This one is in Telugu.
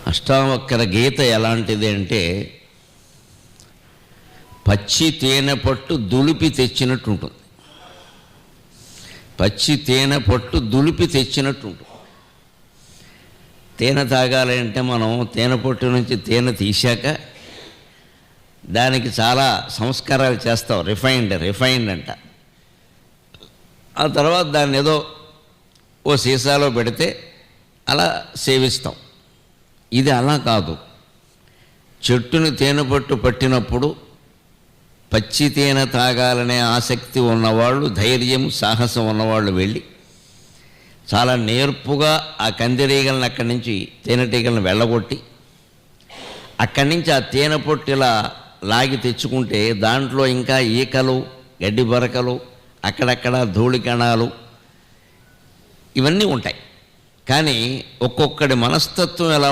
అష్టావక్ర గీత ఎలాంటిది అంటే పచ్చి తేనె పట్టు దులిపి తెచ్చినట్టు ఉంటుంది. పచ్చి తేనె పట్టు దులిపి తెచ్చినట్టు ఉంటుంది. తేనె తాగాలి అంటే మనం తేనె పట్టు నుంచి తేనె తీశాక దానికి చాలా సంస్కారాలు చేస్తాం. రిఫైన్డ్ అంట. ఆ తర్వాత దాన్ని ఏదో ఓ సీసాలో పెడితే అలా సేవిస్తాం. ఇది అలా కాదు. చెట్టుని తేనె పట్టు పట్టినప్పుడు పచ్చి తేనె తాగాలనే ఆసక్తి ఉన్నవాళ్ళు, ధైర్యం సాహసం ఉన్నవాళ్ళు వెళ్ళి చాలా నేర్పుగా ఆ కందిరీగలను అక్కడి నుంచి తేనెటీగలను వెళ్ళగొట్టి అక్కడి నుంచి ఆ తేనె పొట్టు ఇలా లాగి తెచ్చుకుంటే దాంట్లో ఇంకా ఈకలు, గడ్డి బరకలు, అక్కడక్కడ ధూళి కణాలు ఇవన్నీ ఉంటాయి. కానీ ఒక్కొక్కడి మనస్తత్వం ఎలా